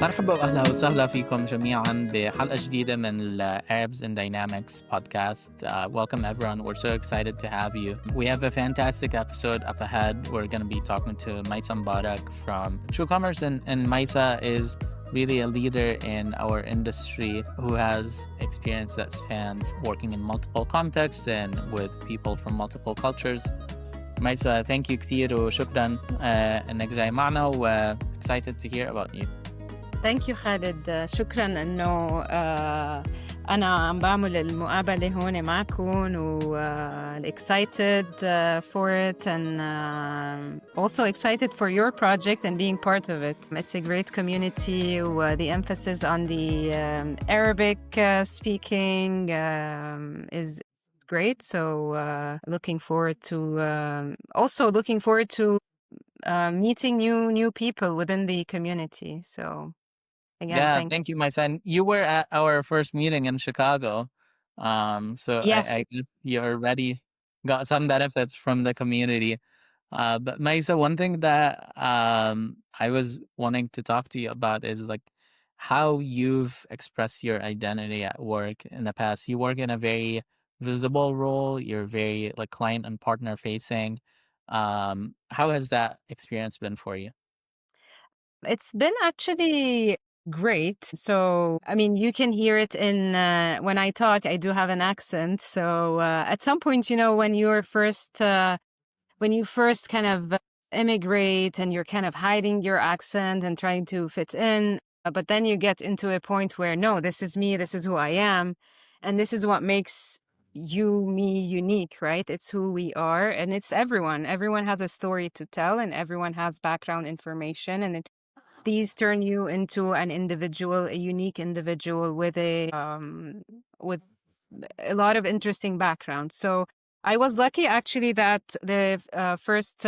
مرحبا وأهلا وسهلا فيكم جميعا بحلقة جديدة من ال Arabs in Dynamics podcast. Welcome everyone. We're so excited to have you. We have a fantastic episode up ahead. We're going to be talking to Mayssa Moubarak from TrueCommerce, and Mayssa is really a leader in our industry who has experience that spans working in multiple contexts and with people from multiple cultures. Mayssa, thank you كثير وشكرا انك جاي معنا و excited to hear about you. ثانك يو خالد، شكرا انه انا عم بعمل المقابله هون معكم و excited for it and also excited for your project and being part of it. It's a great community. The emphasis on the Arabic speaking is great. So looking forward to meeting new people within the community. So again, thank you, Mayssa. And you were at our first meeting in Chicago. So yes. I guess you already got some benefits from the community. But Mayssa, one thing that I was wanting to talk to you about is like how you've expressed your identity at work in the past. You work in a very visible role. You're very like client and partner facing. How has that experience been for you? It's been actually great. So, I mean, you can hear it in when I talk, I do have an accent. So, at some point, when you first kind of immigrate and you're kind of hiding your accent and trying to fit in, but then you get into a point where, no, this is me, this is who I am, and this is what makes me unique, right? It's who we are, and it's everyone. Everyone has a story to tell, and everyone has background information, and these turn you into an individual, a unique individual with with a lot of interesting background. So I was lucky actually that the first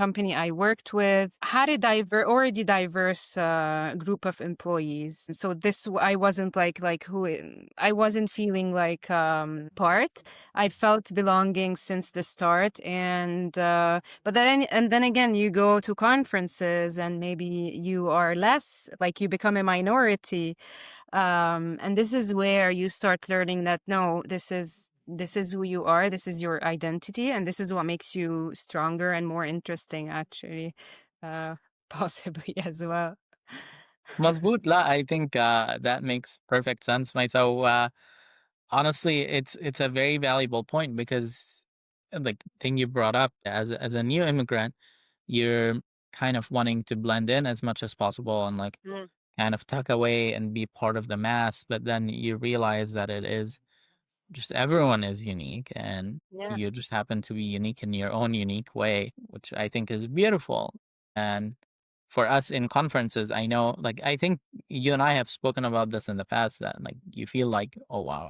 company I worked with had a already diverse group of employees. So I wasn't I wasn't feeling like part. I felt belonging since the start, and but then again, you go to conferences and maybe you are less, like you become a minority. And this is where you start learning that no, this is who you are, this is your identity, and this is what makes you stronger and more interesting, actually, possibly as well. Mazboot la, I think that makes perfect sense, Mayssa. Honestly, it's a very valuable point because like thing you brought up as a new immigrant, you're kind of wanting to blend in as much as possible and like kind of tuck away and be part of the mass, but then you realize that it is just everyone is unique and Yeah. you just happen to be unique in your own unique way, which I think is beautiful. And for us in conferences, I know, like, I think you and I have spoken about this in the past that like you feel like, oh wow,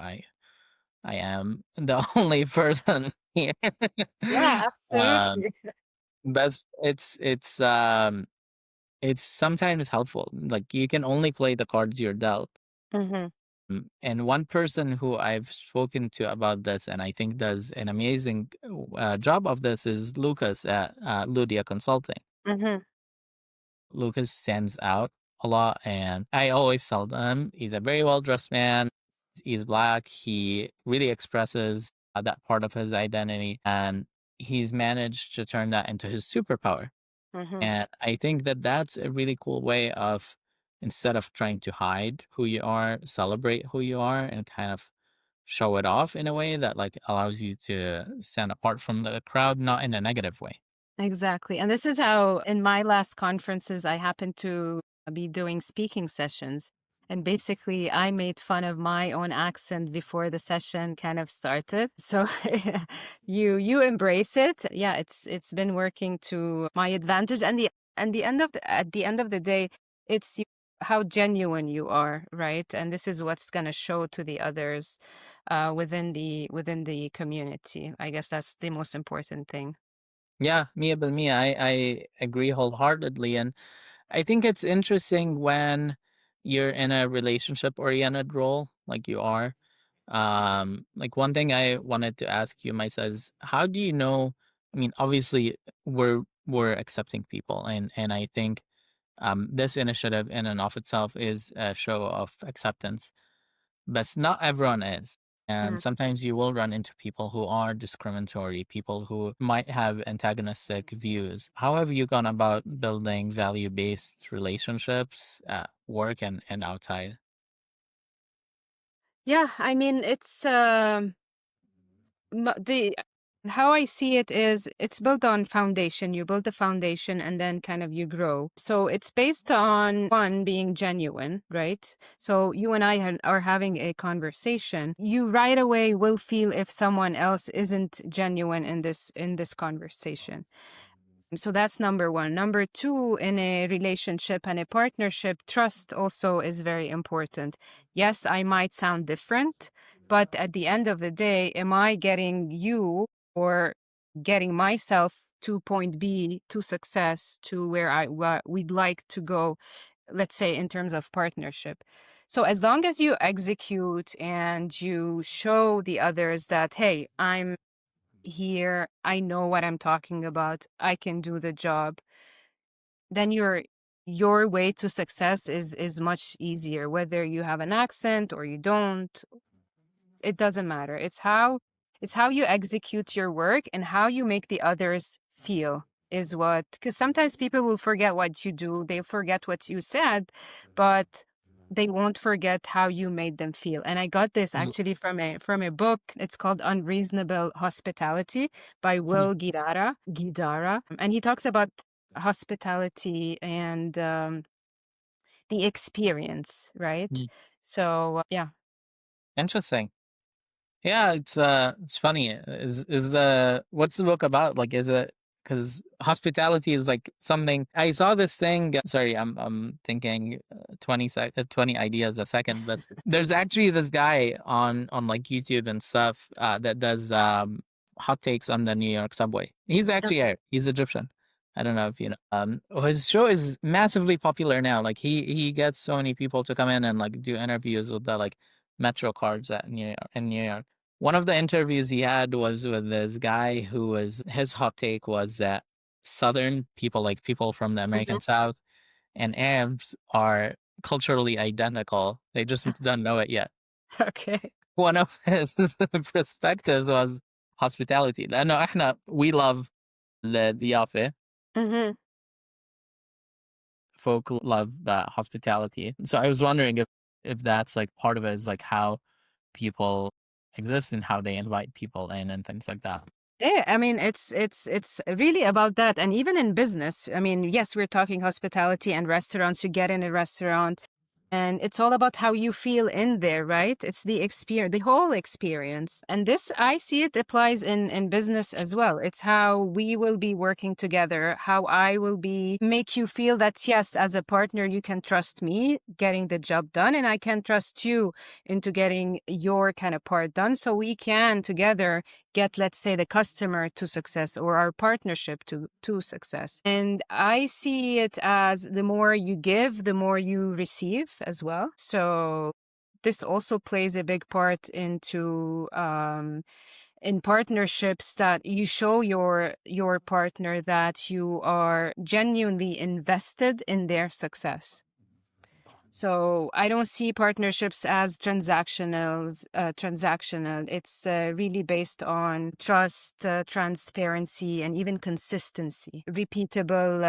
I am the only person here. Yeah, um, absolutely. but it's sometimes helpful. Like you can only play the cards you're dealt. And one person who I've spoken to about this, and I think does an amazing job of this, is Lucas at Ludia Consulting. Lucas stands out a lot, and I always tell them he's a very well-dressed man. He's Black. He really expresses that part of his identity, and he's managed to turn that into his superpower. And I think that that's a really cool way of, instead of trying to hide who you are, celebrate who you are and kind of show it off in a way that like allows you to stand apart from the crowd, not in a negative way. Exactly. And this is how, in my last conferences, I happened to be doing speaking sessions. And basically, I made fun of my own accent before the session kind of started. So you embrace it. Yeah, it's been working to my advantage. And at the end of the day, it's how genuine you are, right? And this is what's going to show to the others within the community. I guess that's the most important thing. Yeah, mia bil mia. I agree wholeheartedly. And I think it's interesting when you're in a relationship oriented role like you are. Like one thing I wanted to ask you, Maisa, is how do you know? I mean, obviously we're accepting people, and I think This initiative in and of itself is a show of acceptance, but not everyone is. And sometimes you will run into people who are discriminatory, people who might have antagonistic views. How have you gone about building value-based relationships at work and outside? Yeah, I mean, it's the how I see it is it's built on foundation. You build the foundation and then kind of you grow. So it's based on one being genuine, right? So you and I are having a conversation. You right away will feel if someone else isn't genuine in this conversation. So that's number one. Number two, in a relationship and a partnership, trust also is very important. Yes, I might sound different, but at the end of the day, am I getting you or getting myself to point B, to success, to where we'd like to go, let's say in terms of partnership. So as long as you execute and you show the others that, hey, I'm here, I know what I'm talking about, I can do the job, then your way to success is much easier, whether you have an accent or you don't. It doesn't matter. It's how you execute your work and how you make the others feel is what, because sometimes people will forget what you do, they forget what you said, but they won't forget how you made them feel. And I got this actually from a book. It's called Unreasonable Hospitality by Will Guidara. And he talks about hospitality and the experience, right? Mm. So yeah. Interesting. Yeah, it's funny. What's the book about? Like, is it because hospitality is like something I saw this thing. Sorry, I'm thinking 20 ideas a second, but there's actually this guy on like YouTube and stuff that does hot takes on the New York subway. He's actually Arab. He's Egyptian. I don't know if you know. His show is massively popular now. Like he gets so many people to come in and like do interviews with the like Metro cards in New York. One of the interviews he had was with this guy his hot take was that Southern people, like people from the American South, and Arabs are culturally identical. They just don't know it yet. Okay. One of his perspectives was hospitality. لأنه we love الضيافة. Mm-hmm. Folk love hospitality. So I was wondering if that's like part of it is like how people exist and how they invite people in and things like that. Yeah, I mean, it's really about that. And even in business, I mean, yes, we're talking hospitality and restaurants. You get in a restaurant and it's all about how you feel in there, right? It's the experience, the whole experience. And this, I see it applies in business as well. It's how we will be working together, how I will be make you feel that, yes, as a partner, you can trust me getting the job done and I can trust you into getting your kind of part done. So we can together get, let's say, the customer to success or our partnership to success. And I see it as the more you give, the more you receive as well. So this also plays a big part into in partnerships, that you show your partner that you are genuinely invested in their success. So I don't see partnerships as transactional. It's really based on trust, transparency, and even consistency, repeatable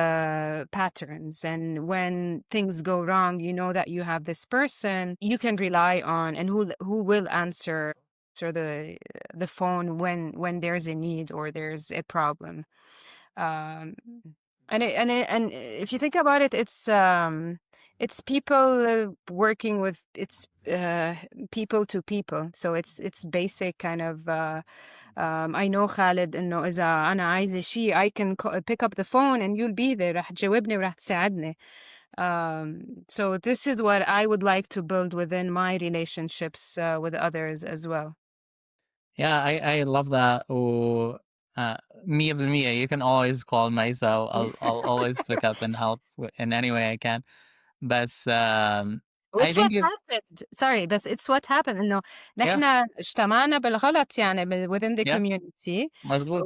patterns. And when things go wrong, you know that you have this person you can rely on and who will answer the phone when there's a need or there's a problem. Um, and if you think about it, it's people working with people to people. So it's basic kind of I know Khaled انه اذا انا عايزة شيء I can pick up the phone and you'll be there, رح تجاوبني ورح تساعدني. So this is what I would like to build within my relationships with others as well. Yeah, I love that. Oh, 100%. You can always call Mayssa. I'll always pick up and help in any way I can. But I It's think what happened. Sorry, بس it's what happened إنه yeah, نحن اجتمعنا بالغلط يعني within the yeah, community مظبوط.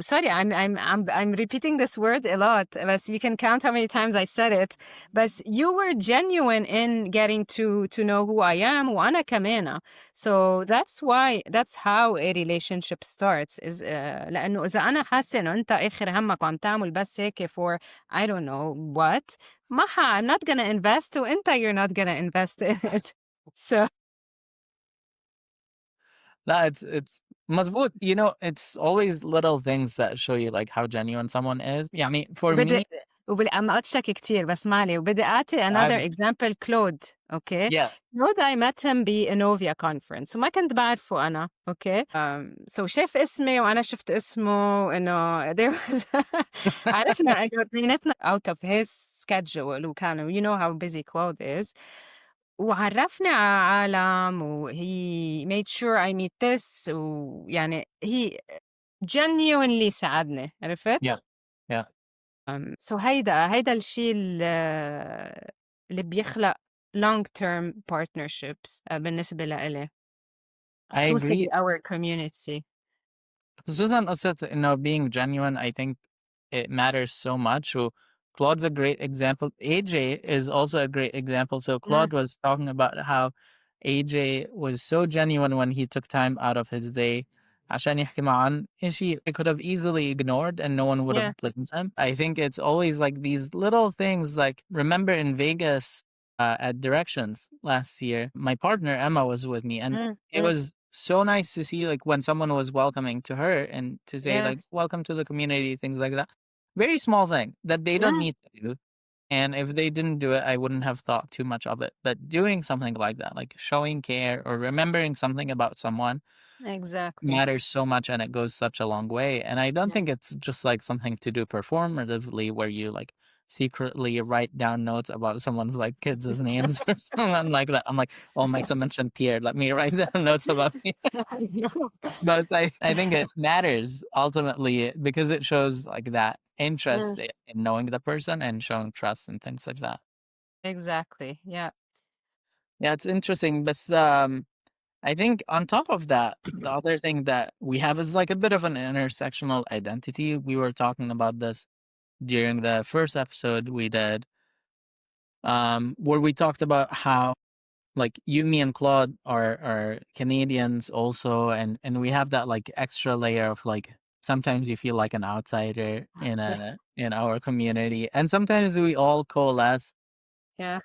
sorry, I'm repeating this word a lot, but you can count how many times I said it. But you were genuine in getting to know who I am وأنا كمان. So that's how a relationship starts is لأنه إذا أنا حاسة إنه أنت آخر همك وعم تعمل بس هيك for I don't know what I'm not gonna invest وأنت you're not gonna invest in it. So No, it's مظبوط. You know, it's always little things that show you like how genuine someone is. يعني for وبدي me, عم أقطشك كتير بس معلي وبدي أعطي another عادي. example كلود okay Yes. كلود I met him بإنوفيا conference وما كنت بعرفه أنا okay so شاف اسمي وأنا شفت اسمه إنه there was عرفنا إنه اثنيناتنا out of his schedule وكانوا you know how busy Claude is وعرفني على عالم و he made sure I meet this ويعني he genuinely ساعدني عرفت؟ Yeah. Yeah. so هيدا الشيء اللي بيخلق long term partnerships بالنسبة لإلي I خصوصي agree. our community. خصوصا قصة إنه being genuine, I think it matters so much. So Claude's a great example. AJ is also a great example. So Claude was talking about how AJ was so genuine when he took time out of his day عشان يحكي مع عن شيء it could have easily ignored and no one would Yeah. have blamed him. I think it's always like these little things, like remember in Vegas at Directions last year, my partner Emma was with me and it was so nice to see like when someone was welcoming to her and to say like welcome to the community, things like that. Very small thing that they don't need to do. And if they didn't do it, I wouldn't have thought too much of it. But doing something like that, like showing care or remembering something about someone, exactly matters so much and it goes such a long way. And I don't think it's just like something to do performatively where you like secretly write down notes about someone's like kids' names or something like that. I'm like, oh, Mayssa mentioned Pierre. Let me write down notes about me. But I think it matters ultimately because it shows like that interest in knowing the person and showing trust and things like that. exactly yeah Yeah, it's interesting. But I think on top of that, the other thing that we have is like a bit of an intersectional identity. We were talking about this during the first episode we did, where we talked about how like you, me, and Claude are Canadians also, and we have that like extra layer of like sometimes you feel like an outsider in our community, and sometimes we all coalesce. yeah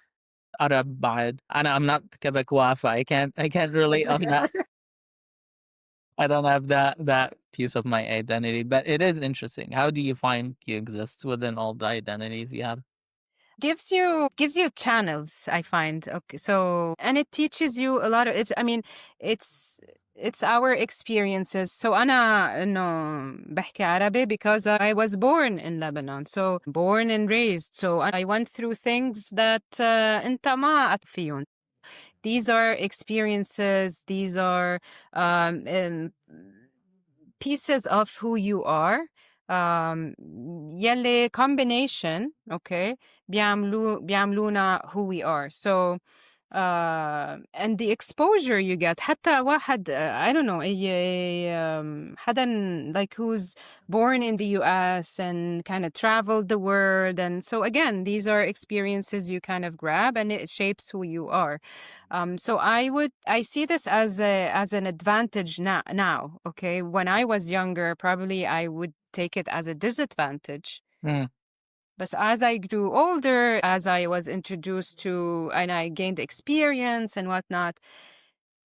Arab بعد. I'm not Quebecois, so I can't relate on that. I don't have that piece of my identity, but it is interesting. How do you find you exist within all the identities you have? gives you channels I find okay so and it teaches you a lot of it I mean it's our experiences so أنا إنه بحكي عربي because I was born in Lebanon so born and raised so I went through things that أنت ما فيهم. These are experiences these are pieces of who you are يلي combination okay بيعملونا who we are so and the exposure you get حتى واحد I don't know حدا like who's born in the US and kind of traveled the world and so again these are experiences you kind of grab and it shapes who you are so I see this as an advantage now okay when I was younger probably I would take it as a disadvantage Mm. but as I grew older, as I was introduced to and I gained experience and whatnot,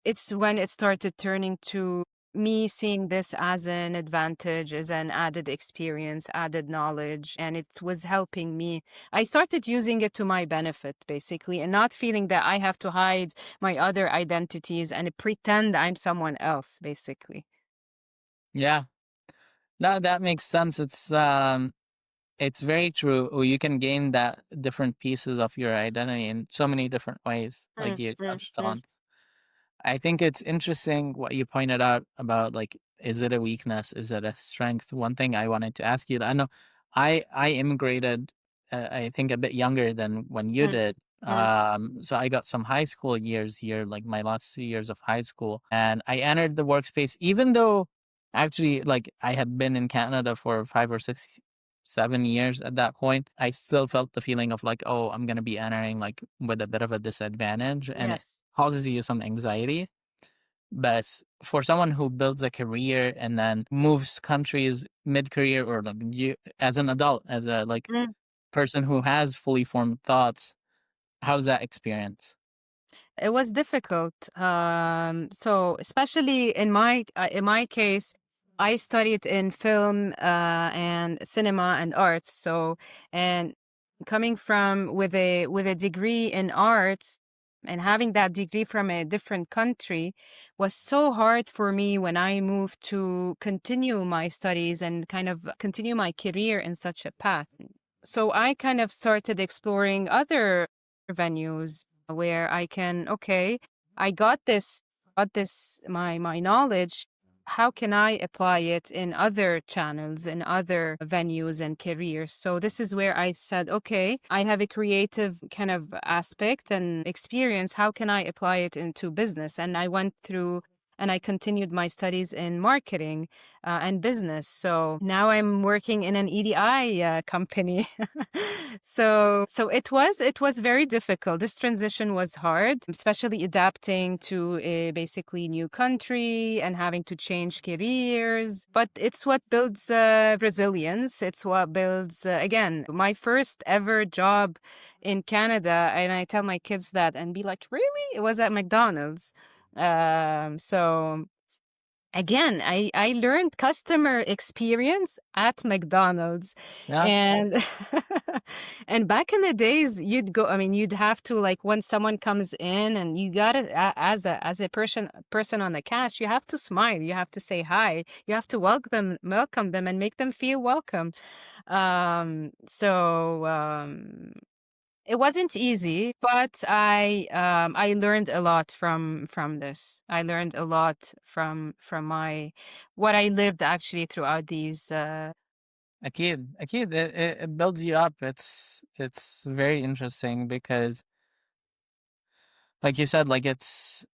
it's when it started turning to me seeing this as an advantage, as an added experience, added knowledge, and it was helping me. I started using it to my benefit, basically, and not feeling that I have to hide my other identities and pretend I'm someone else, basically. Yeah. No, that makes sense. It's very true. You can gain that different pieces of your identity in so many different ways, like you touched on. I think it's interesting what you pointed out about like, is it a weakness? Is it a strength? One thing I wanted to ask you, I know I immigrated, I think a bit younger than when you did. So I got some high school years here, like my last 2 years of high school, and I entered the workspace, even though Actually, like I had been in Canada for 5 or 6, 7 years at that point. I still felt the feeling of like, oh, I'm gonna be entering like with a bit of a disadvantage, and it Yes. causes you some anxiety. But for someone who builds a career and then moves countries mid-career, or like you as an adult, as a like Mm. person who has fully formed thoughts, how's that experience? It was difficult. So especially in my case, I studied in film and cinema and arts. So and coming from with a degree in arts and having that degree from a different country was so hard for me when I moved to continue my studies and kind of continue my career in such a path. So I kind of started exploring other venues where I can, okay, I got this my knowledge. How can I apply it in other channels, in other venues and careers? So this is where I said, okay, I have a creative kind of aspect and experience. How can I apply it into business? And I went through and I continued my studies in marketing and business. So now I'm working in an EDI company. So it was very difficult. This transition was hard, especially adapting to a basically new country and having to change careers. But it's what builds resilience. It's what builds again my first ever job in Canada, and I tell my kids that and be like, really? It was at McDonald's. So again, I learned customer experience at McDonald's. Yeah, And and back in the days, you'd go, I mean, you'd have to like when someone comes in and you got it as a person on the cash, you have to smile, you have to say hi, you have to welcome them and make them feel welcome. So it wasn't easy, but I learned a lot from this. I learned a lot from my what I lived actually throughout these. أكيد it builds you up. It's very interesting because, like you said, like it's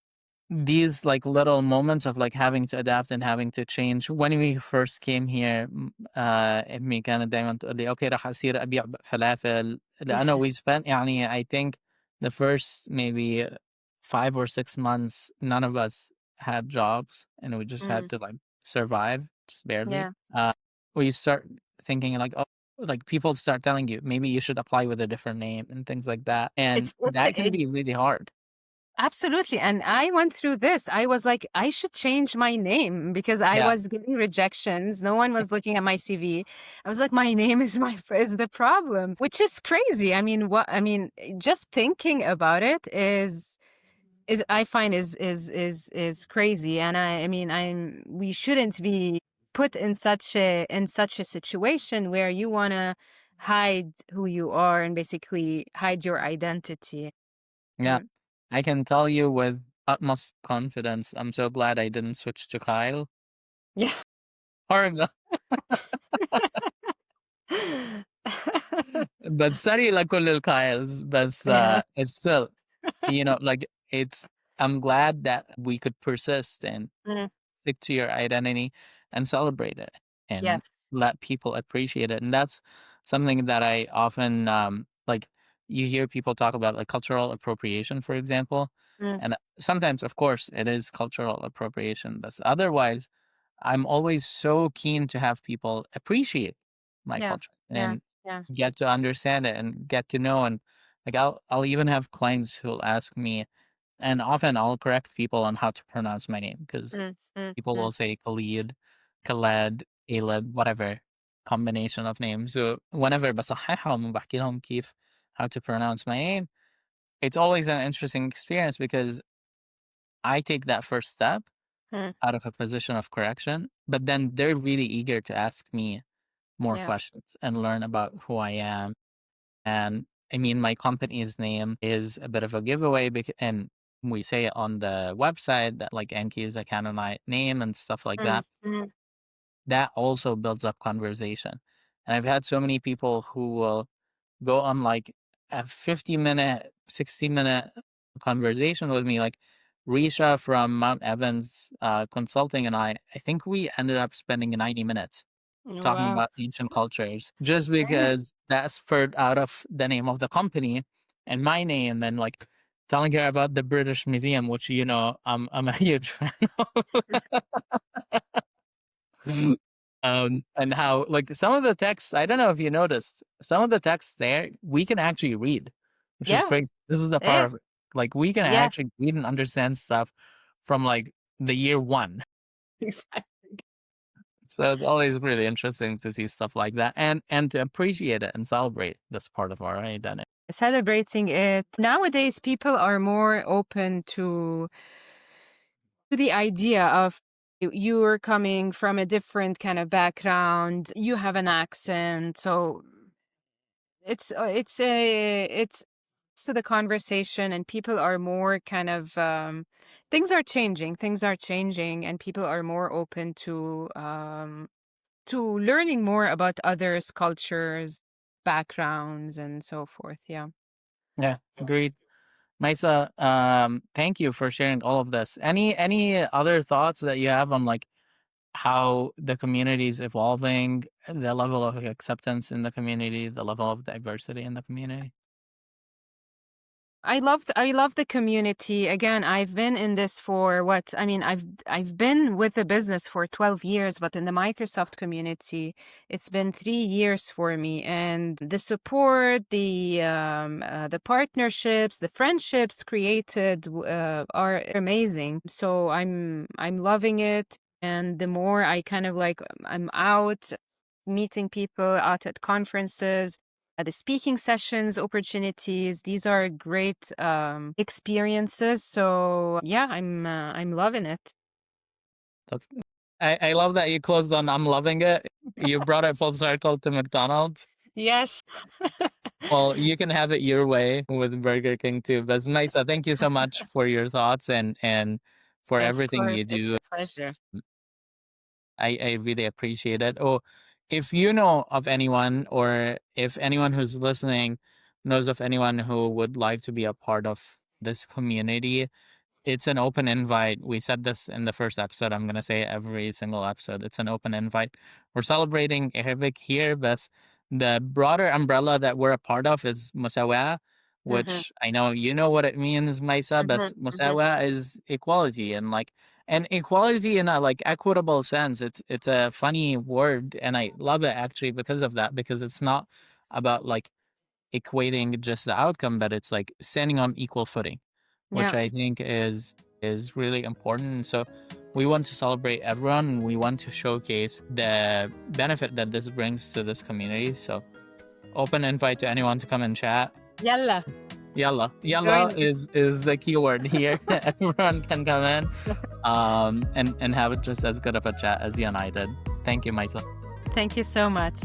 these like little moments of like having to adapt and having to change. When we first came here, أمي كانت دايما تقول لي أوكي راح أصير أبيع فلافل، لأنه we spent يعني I think the first maybe 5 or 6 months none of us had jobs and we just had Mm, to like survive just barely. yeah, We start thinking like, oh, like people start telling you maybe you should apply with a different name and things like that, and it's that can be really hard. absolutely. And I went through this. I was like, I should change my name because I Yeah. was getting rejections. No one was looking at my CV. I was like, my name is the problem, which is crazy. Just thinking about it is I find is crazy. And we shouldn't be put in such a situation where you want to hide who you are and basically hide your identity. Yeah, Mm. I can tell you with utmost confidence, I'm so glad I didn't switch to Kyle. Yeah. Horrible. But sorry لكل الكايلز بس Yeah. it's still, like it's I'm glad that we could persist and Mm, stick to your identity and celebrate it and yes. let people appreciate it. And that's something that I often like you hear people talk about, like cultural appropriation, for example. Mm, And sometimes, of course, it is cultural appropriation, but otherwise, I'm always so keen to have people appreciate my yeah. culture Yeah. and Yeah. get to understand it and get to know. And like I'll even have clients who'll ask me, and often I'll correct people on how to pronounce my name because Mm, mm, people mm. will say Khalid, Khaled, Khaled, whatever combination of names. So whenever بصححهم وبحكي لهم كيف how to pronounce my name, it's always an interesting experience because I take that first step Mm, out of a position of correction, but then they're really eager to ask me more yeah. questions and learn about who I am. And I mean, my company's name is a bit of a giveaway, and we say it on the website that like Enki is a Canaanite name and stuff like Mm, that. mm, That also builds up conversation. And I've had so many people who will go on like a 50-minute, 60-minute conversation with me, like, Risha from Mount Evans Consulting and I think we ended up spending 90 minutes talking Wow. about ancient cultures just because that spurred out of the name of the company and my name, and like telling her about the British Museum, which, you know, I'm a huge fan of. And how, like, some of the texts, I don't know if you noticed, some of the texts there we can actually read, which is Yeah. great. This is the power Yeah. of it. Like, we can Yes. actually read and understand stuff from like the year one. Exactly. So it's always really interesting to see stuff like that and to appreciate it and celebrate this part of our identity. Celebrating it. Nowadays, people are more open to the idea of you're coming from a different kind of background, you have an accent, so it's to the conversation, and people are more kind of things are changing, and people are more open to learning more about others' cultures, backgrounds, and so forth. Yeah. Yeah, agreed. Mayssa, thank you for sharing all of this. Any other thoughts that you have on like how the community is evolving, the level of acceptance in the community, the level of diversity in the community? I love the community. Again, I've been in this for what I mean, I've been with the business for 12 years, but in the Microsoft community, it's been 3 years for me. And the support, the partnerships, the friendships created are amazing. So I'm loving it. And the more I kind of like I'm out meeting people out at conferences, the speaking sessions, opportunities, these are great experiences. So yeah, I'm loving it. That's I love that you closed on I'm loving it. You brought it full circle to McDonald's. Yes. Well, you can have it your way with Burger King too. But Mayssa, thank you so much for your thoughts and for Of everything course, you it's do. a pleasure. I really appreciate it. Oh, if you know of anyone, or if anyone who's listening knows of anyone who would like to be a part of this community, it's an open invite. We said this in the first episode. I'm going to say every single episode. It's an open invite. We're celebrating Arabic here, but the broader umbrella that we're a part of is Musawa, Mhm, which I know you know what it means, Mayssa, but mhm, mhm. Musawa is equality, and like, and equality in a like equitable sense. It's a funny word, and I love it actually because of that, because it's not about like equating just the outcome, but it's like standing on equal footing, which Yeah. I think is really important. So we want to celebrate everyone. We want to showcase the benefit that this brings to this community. So open invite to anyone to come and chat. Yalla. Yalla. Yalla Join. is the keyword here. Everyone can come in and have it just as good of a chat as you and I did. Thank you, Mayssa. Thank you so much.